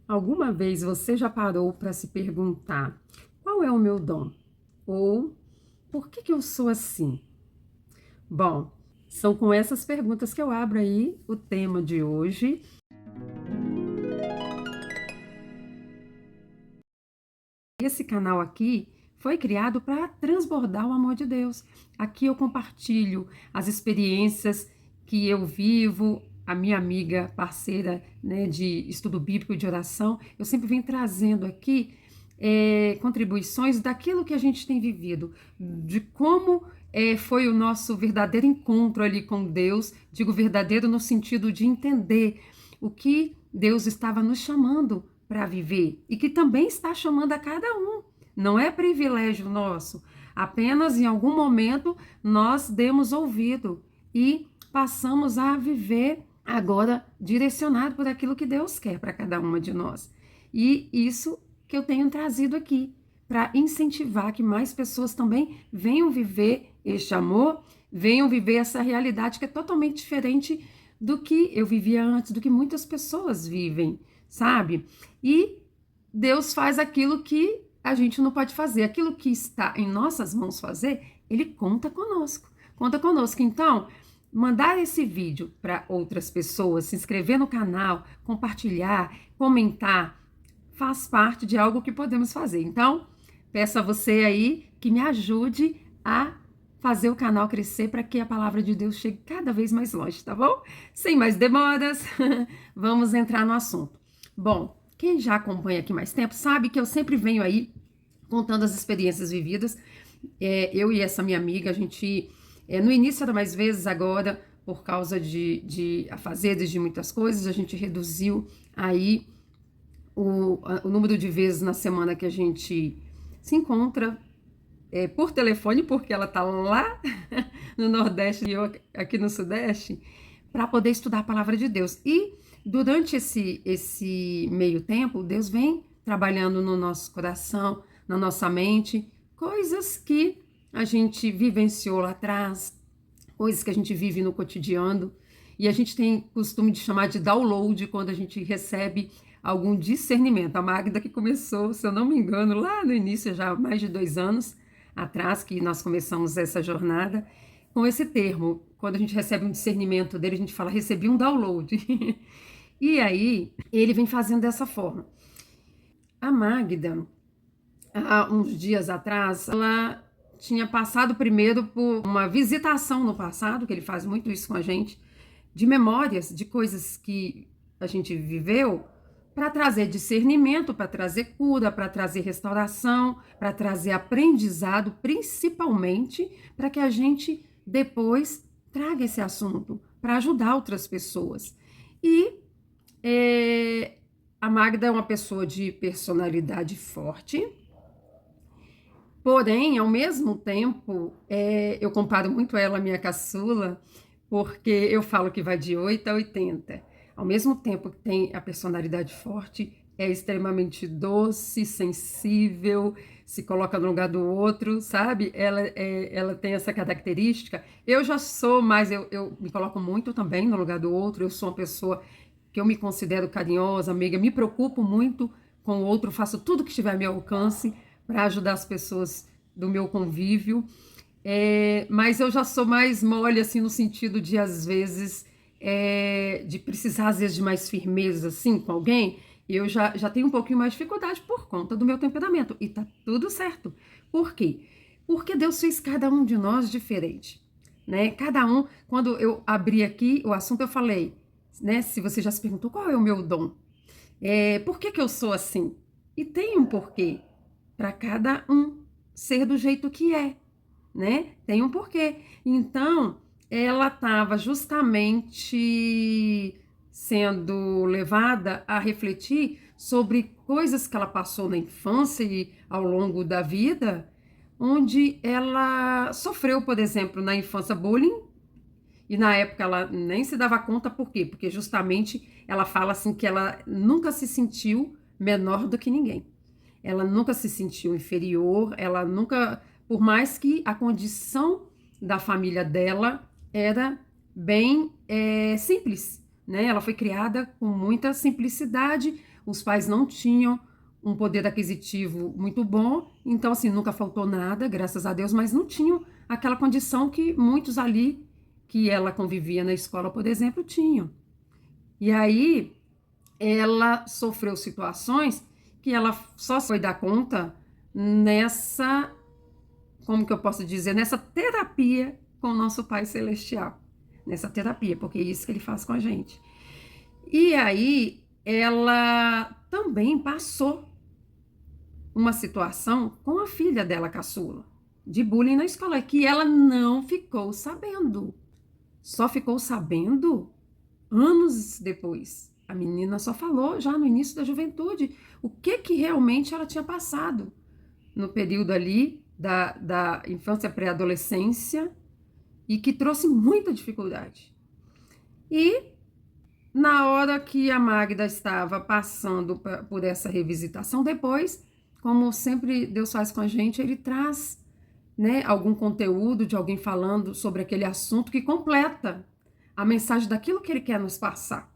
Alguma vez você já parou para se perguntar qual é o meu dom? Ou por que eu sou assim? Bom, são com essas perguntas que eu abro aí o tema de hoje. Esse canal aqui foi criado para transbordar o amor de Deus. Aqui eu compartilho as experiências que eu vivo, a minha amiga parceira, né, de estudo bíblico e de oração. Eu sempre venho trazendo aqui contribuições daquilo que a gente tem vivido, de como foi o nosso verdadeiro encontro ali com Deus. Digo verdadeiro no sentido de entender o que Deus estava nos chamando para viver e que também está chamando a cada um. Não é privilégio nosso. Apenas em algum momento nós demos ouvido e passamos a viver agora direcionado por aquilo que Deus quer para cada uma de nós. E isso que eu tenho trazido aqui para incentivar que mais pessoas também venham viver este amor, venham viver essa realidade que é totalmente diferente do que eu vivia antes, do que muitas pessoas vivem, sabe? E Deus faz aquilo que a gente não pode fazer. Aquilo que está em nossas mãos fazer, Ele conta conosco. Conta conosco. Então, mandar esse vídeo para outras pessoas, se inscrever no canal, compartilhar, comentar, faz parte de algo que podemos fazer. Então, peço a você aí que me ajude a fazer o canal crescer para que a palavra de Deus chegue cada vez mais longe, tá bom? Sem mais demoras, vamos entrar no assunto. Bom, quem já acompanha aqui mais tempo sabe que eu sempre venho aí contando as experiências vividas. Eu e essa minha amiga, a gente, no início era mais vezes, agora, por causa de afazeres de muitas coisas, a gente reduziu aí o número de vezes na semana que a gente se encontra por telefone, porque ela está lá no Nordeste e eu aqui no Sudeste, para poder estudar a palavra de Deus. E durante esse meio tempo, Deus vem trabalhando no nosso coração, na nossa mente, coisas que a gente vivenciou lá atrás, coisas que a gente vive no cotidiano, e a gente tem costume de chamar de download quando a gente recebe algum discernimento. A Magda que começou, se eu não me engano, lá no início, já há mais de 2 anos atrás, que nós começamos essa jornada, com esse termo. Quando a gente recebe um discernimento dele, a gente fala, recebi um download. E aí, ele vem fazendo dessa forma. A Magda, há uns dias atrás, ela tinha passado primeiro por uma visitação no passado, que ele faz muito isso com a gente, de memórias, de coisas que a gente viveu, para trazer discernimento, para trazer cura, para trazer restauração, para trazer aprendizado, principalmente para que a gente depois traga esse assunto para ajudar outras pessoas. E a Magda é uma pessoa de personalidade forte, porém, ao mesmo tempo, eu comparo muito ela à minha caçula, porque eu falo que vai de 8 a 80. Ao mesmo tempo que tem a personalidade forte, é extremamente doce, sensível, se coloca no lugar do outro, sabe? Ela tem essa característica. Eu já sou mais, eu me coloco muito também no lugar do outro, eu sou uma pessoa que eu me considero carinhosa, amiga, me preocupo muito com o outro, faço tudo que estiver ao meu alcance para ajudar as pessoas do meu convívio. Mas eu já sou mais mole, assim, no sentido de, às vezes, de precisar, às vezes, de mais firmeza, assim, com alguém. Eu já tenho um pouquinho mais de dificuldade por conta do meu temperamento. E tá tudo certo. Por quê? Porque Deus fez cada um de nós diferente, né? Cada um, quando eu abri aqui o assunto, eu falei, né? Se você já se perguntou qual é o meu dom, por que eu sou assim? E tem um porquê para cada um ser do jeito que é, né? Tem um porquê. Então, ela estava justamente sendo levada a refletir sobre coisas que ela passou na infância e ao longo da vida, onde ela sofreu, por exemplo, na infância bullying, e na época ela nem se dava conta por quê? Porque justamente ela fala assim que ela nunca se sentiu menor do que ninguém. Ela nunca se sentiu inferior, ela nunca, por mais que a condição da família dela era bem simples, né? Ela foi criada com muita simplicidade, os pais não tinham um poder aquisitivo muito bom, então assim, nunca faltou nada, graças a Deus, mas não tinham aquela condição que muitos ali que ela convivia na escola, por exemplo, tinham. E aí ela sofreu situações que ela só foi dar conta nessa, como que eu posso dizer, nessa terapia com o nosso Pai Celestial. Nessa terapia, porque é isso que ele faz com a gente. E aí ela também passou uma situação com a filha dela, caçula, de bullying na escola, que ela não ficou sabendo. Só ficou sabendo anos depois. A menina só falou já no início da juventude o que realmente ela tinha passado no período ali da infância pré-adolescência e que trouxe muita dificuldade. E na hora que a Magda estava passando por essa revisitação, depois, como sempre Deus faz com a gente, ele traz, né, algum conteúdo de alguém falando sobre aquele assunto que completa a mensagem daquilo que ele quer nos passar.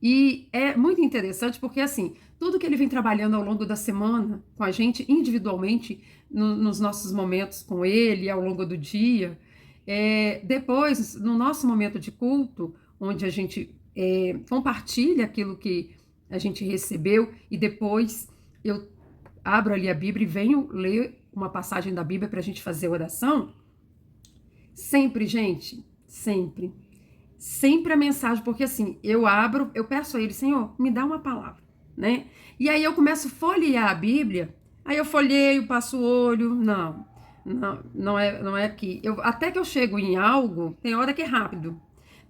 E é muito interessante porque, assim, tudo que ele vem trabalhando ao longo da semana com a gente, individualmente, nos nossos momentos com ele, ao longo do dia, depois, no nosso momento de culto, onde a gente compartilha aquilo que a gente recebeu e depois eu abro ali a Bíblia e venho ler uma passagem da Bíblia para a gente fazer oração. Sempre, gente, sempre. Sempre a mensagem, porque assim, eu abro, eu peço a ele, Senhor, me dá uma palavra, né? E aí eu começo a folhear a Bíblia, aí eu folheio, passo o olho, não é aqui. Até que eu chego em algo, tem hora que é rápido,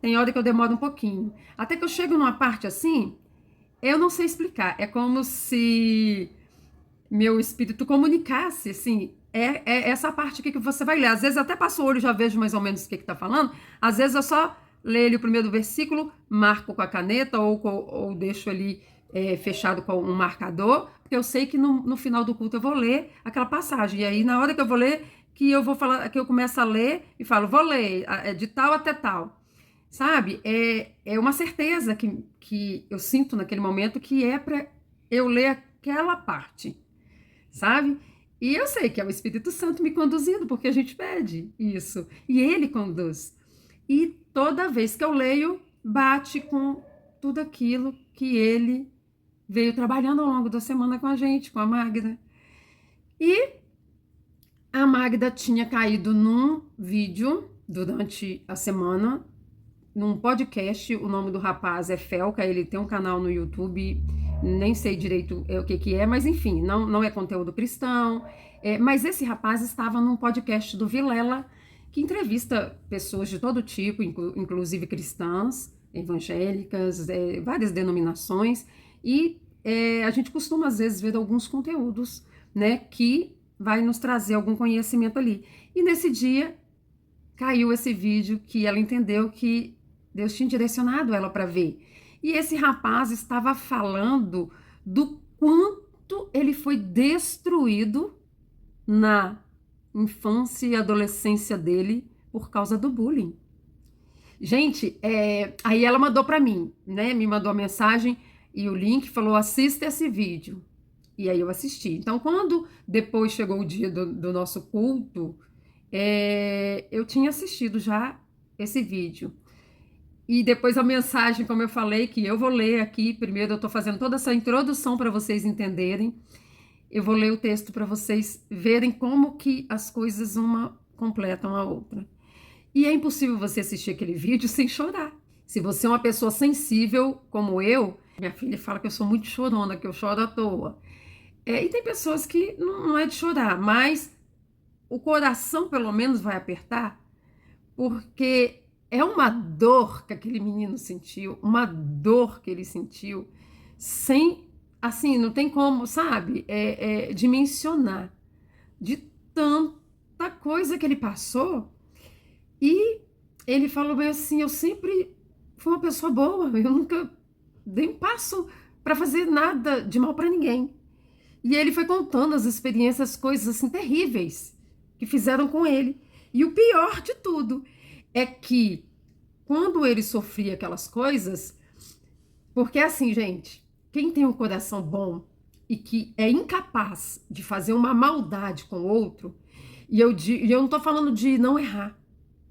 tem hora que eu demoro um pouquinho. Até que eu chego numa parte assim, eu não sei explicar, é como se meu espírito comunicasse, assim, é essa parte aqui que você vai ler. Às vezes até passo o olho, já vejo mais ou menos o que tá falando, às vezes eu só leio o primeiro versículo, marco com a caneta ou deixo ali fechado com um marcador, porque eu sei que no final do culto eu vou ler aquela passagem. E aí, na hora que eu vou ler, que eu vou falar, que eu começo a ler e falo, vou ler de tal até tal. Sabe? É uma certeza que eu sinto naquele momento que é para eu ler aquela parte, sabe? E eu sei que é o Espírito Santo me conduzindo, porque a gente pede isso. E ele conduz. E toda vez que eu leio, bate com tudo aquilo que ele veio trabalhando ao longo da semana com a gente, com a Magda. E a Magda tinha caído num vídeo durante a semana, num podcast. O nome do rapaz é Felca, ele tem um canal no YouTube, nem sei direito o que é, mas enfim, não é conteúdo cristão. Mas esse rapaz estava num podcast do Vilela, que entrevista pessoas de todo tipo, inclusive cristãs, evangélicas, várias denominações, e a gente costuma às vezes ver alguns conteúdos, né, que vai nos trazer algum conhecimento ali. E nesse dia caiu esse vídeo que ela entendeu que Deus tinha direcionado ela para ver. E esse rapaz estava falando do quanto ele foi destruído na infância e adolescência dele por causa do bullying. Gente, aí ela mandou para mim, né? Me mandou a mensagem e o link, falou: assista esse vídeo. E aí eu assisti. Então, quando depois chegou o dia do nosso culto, eu tinha assistido já esse vídeo. E depois a mensagem, como eu falei, que eu vou ler aqui. Primeiro eu estou fazendo toda essa introdução para vocês entenderem. Eu vou ler o texto para vocês verem como que as coisas uma completam a outra. E é impossível você assistir aquele vídeo sem chorar. Se você é uma pessoa sensível como eu, minha filha fala que eu sou muito chorona, que eu choro à toa. E tem pessoas que não é de chorar, mas o coração pelo menos vai apertar, porque é uma dor que aquele menino sentiu, uma dor que ele sentiu, sem, assim, não tem como, sabe, dimensionar de tanta coisa que ele passou. E ele falou bem assim, eu sempre fui uma pessoa boa, eu nunca dei um passo para fazer nada de mal para ninguém. E ele foi contando as experiências, coisas assim terríveis que fizeram com ele. E o pior de tudo é que quando ele sofria aquelas coisas, porque assim, gente, quem tem um coração bom e que é incapaz de fazer uma maldade com o outro, e eu não estou falando de não errar,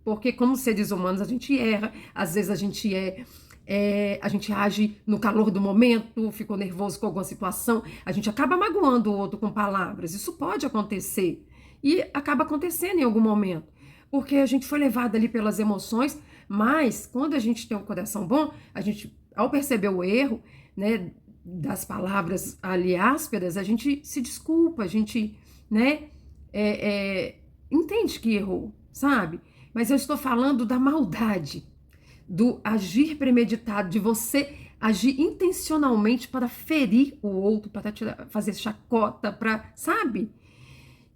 porque como seres humanos a gente erra, às vezes a gente age no calor do momento, ficou nervoso com alguma situação, a gente acaba magoando o outro com palavras. Isso pode acontecer e acaba acontecendo em algum momento, porque a gente foi levado ali pelas emoções, mas quando a gente tem um coração bom, a gente, ao perceber o erro, né, das palavras ali ásperas, a gente se desculpa, a gente, né, entende que errou, sabe? Mas eu estou falando da maldade, do agir premeditado, de você agir intencionalmente para ferir o outro, para fazer chacota, para, sabe?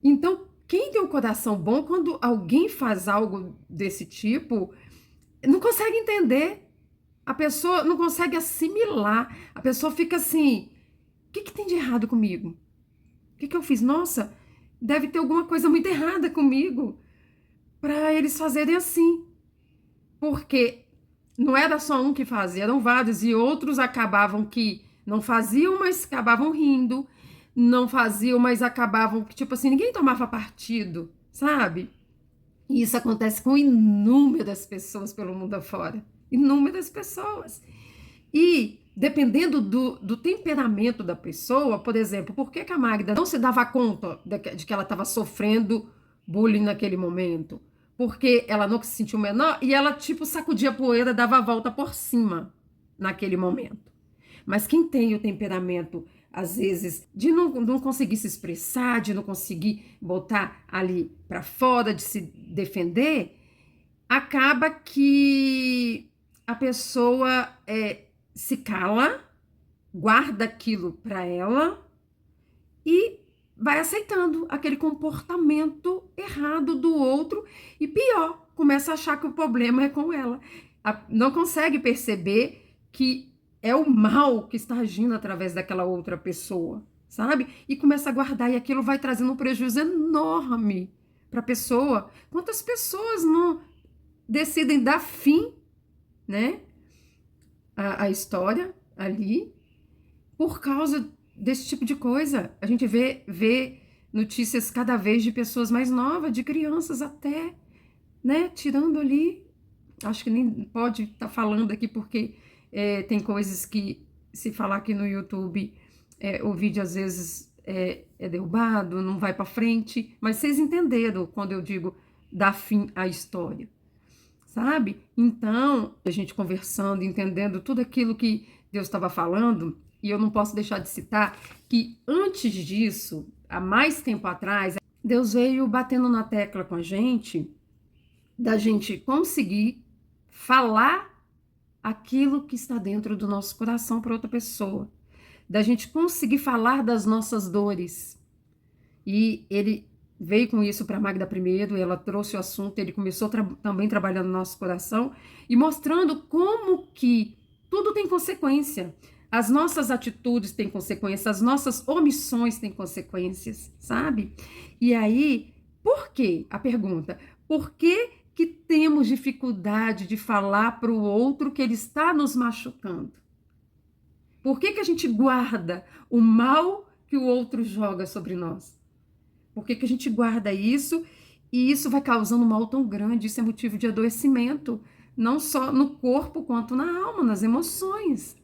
Então, quem tem um coração bom, quando alguém faz algo desse tipo, não consegue entender. A pessoa não consegue assimilar. A pessoa fica assim: o que tem de errado comigo? O que eu fiz? Nossa, deve ter alguma coisa muito errada comigo para eles fazerem assim. Porque não era só um que fazia, eram vários, e outros acabavam que não faziam, mas acabavam rindo, não faziam, mas acabavam que, tipo assim, ninguém tomava partido, sabe? E isso acontece com inúmeras pessoas pelo mundo afora. Inúmeras pessoas. E dependendo do temperamento da pessoa, por exemplo, por que a Magda não se dava conta de que ela estava sofrendo bullying naquele momento? Porque ela não se sentiu menor e ela, tipo, sacudia a poeira, dava a volta por cima naquele momento. Mas quem tem o temperamento, às vezes, de não conseguir se expressar, de não conseguir botar ali para fora, de se defender, acaba que a pessoa se cala, guarda aquilo para ela e vai aceitando aquele comportamento errado do outro e pior, começa a achar que o problema é com ela. Não consegue perceber que é o mal que está agindo através daquela outra pessoa, sabe? E começa a guardar e aquilo vai trazendo um prejuízo enorme para a pessoa. Quantas pessoas não decidem dar fim, né, à história ali por causa desse tipo de coisa? A gente vê notícias cada vez de pessoas mais novas, de crianças até, né, tirando ali. Acho que nem pode estar falando aqui porque tem coisas que, se falar aqui no YouTube, o vídeo às vezes é derrubado, não vai para frente, mas vocês entenderam quando eu digo dar fim à história, sabe? Então, a gente conversando, entendendo tudo aquilo que Deus estava falando, e eu não posso deixar de citar que antes disso, há mais tempo atrás, Deus veio batendo na tecla com a gente, da gente conseguir falar aquilo que está dentro do nosso coração para outra pessoa, da gente conseguir falar das nossas dores. E ele veio com isso para a Magda primeiro, ela trouxe o assunto, ele começou também trabalhando no nosso coração e mostrando como que tudo tem consequência. As nossas atitudes têm consequências, as nossas omissões têm consequências, sabe? E aí, por quê? A pergunta, por que temos dificuldade de falar para o outro que ele está nos machucando? Por que a gente guarda o mal que o outro joga sobre nós? Por que a gente guarda isso e isso vai causando um mal tão grande? Isso é motivo de adoecimento, não só no corpo quanto na alma, nas emoções,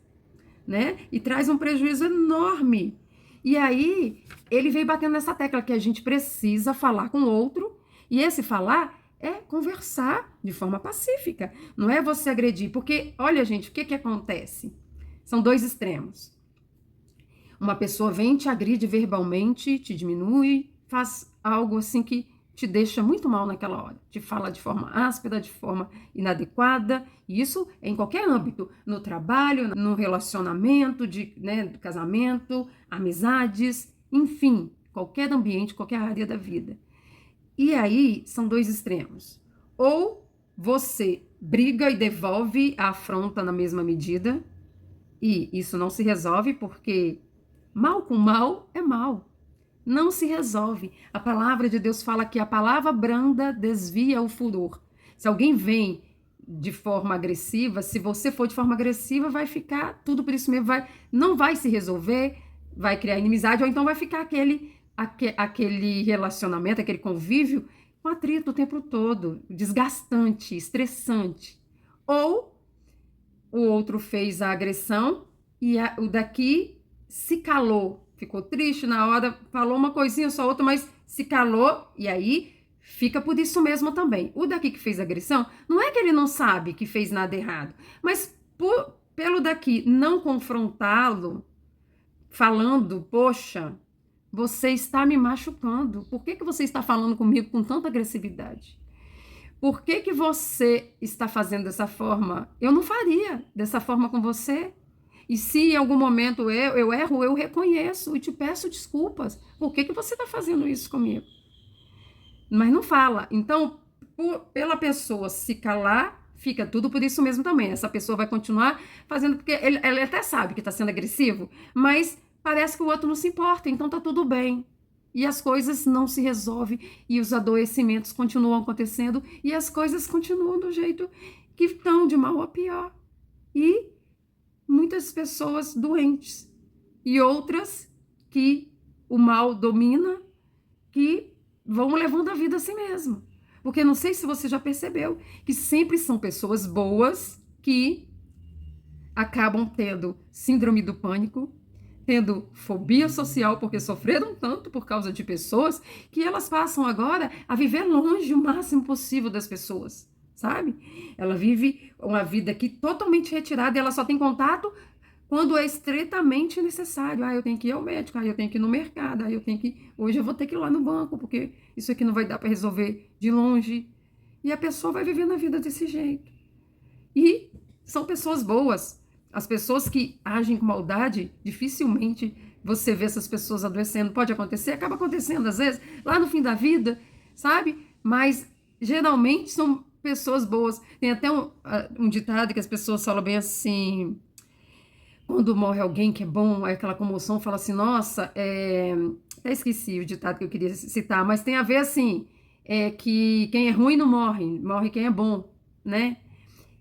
né? E traz um prejuízo enorme. E aí, ele veio batendo nessa tecla que a gente precisa falar com o outro, e esse falar é conversar de forma pacífica, não é você agredir, porque, olha, gente, o que acontece? São dois extremos. Uma pessoa vem, te agride verbalmente, te diminui, faz algo assim que te deixa muito mal naquela hora, te fala de forma áspera, de forma inadequada, e isso é em qualquer âmbito, no trabalho, no relacionamento, do casamento, amizades, enfim, qualquer ambiente, qualquer área da vida. E aí são dois extremos. Ou você briga e devolve a afronta na mesma medida, e isso não se resolve porque mal com mal é mal. Não se resolve. A palavra de Deus fala que a palavra branda desvia o furor. Se alguém vem de forma agressiva, se você for de forma agressiva, vai ficar tudo por isso mesmo, não vai se resolver, vai criar inimizade, ou então vai ficar aquele relacionamento, aquele convívio com atrito o tempo todo, desgastante, estressante. Ou o outro fez a agressão e o daqui se calou, ficou triste na hora, falou uma coisinha só outra, mas se calou e aí fica por isso mesmo também. O daqui que fez a agressão, não é que ele não sabe que fez nada errado, mas pelo daqui não confrontá-lo, falando, poxa, você está me machucando, por que você está falando comigo com tanta agressividade? Por que você está fazendo dessa forma? Eu não faria dessa forma com você. E se em algum momento eu erro, eu reconheço e te peço desculpas. Por que você está fazendo isso comigo? Mas não fala. Então, pela pessoa se calar, fica tudo por isso mesmo também. Essa pessoa vai continuar fazendo, porque ela até sabe que está sendo agressivo, mas parece que o outro não se importa, então tá tudo bem. E as coisas não se resolvem, e os adoecimentos continuam acontecendo, e as coisas continuam do jeito que estão, de mal a pior. E muitas pessoas doentes, e outras que o mal domina, que vão levando a vida assim mesmo. Porque não sei se você já percebeu que sempre são pessoas boas que acabam tendo síndrome do pânico, tendo fobia social porque sofreram tanto por causa de pessoas que elas passam agora a viver longe o máximo possível das pessoas, sabe? Ela vive uma vida aqui totalmente retirada e ela só tem contato quando é estritamente necessário. Eu tenho que ir ao médico, eu tenho que ir no mercado, hoje eu vou ter que ir lá no banco porque isso aqui não vai dar para resolver de longe. E a pessoa vai vivendo a vida desse jeito. E são pessoas boas. As pessoas que agem com maldade, dificilmente você vê essas pessoas adoecendo. Pode acontecer, acaba acontecendo às vezes, lá no fim da vida, sabe? Mas geralmente são pessoas boas. Tem até um ditado que as pessoas falam bem assim, quando morre alguém que é bom, aquela comoção, fala assim, nossa, até esqueci o ditado que eu queria citar, mas tem a ver assim, que quem é ruim não morre, morre quem é bom, né?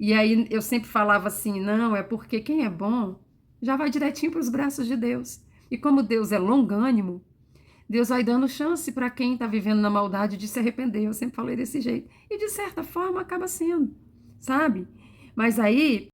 E aí eu sempre falava assim, não, é porque quem é bom já vai direitinho para os braços de Deus. E como Deus é longânimo, Deus vai dando chance para quem está vivendo na maldade de se arrepender. Eu sempre falei desse jeito. E de certa forma acaba sendo, sabe? Mas aí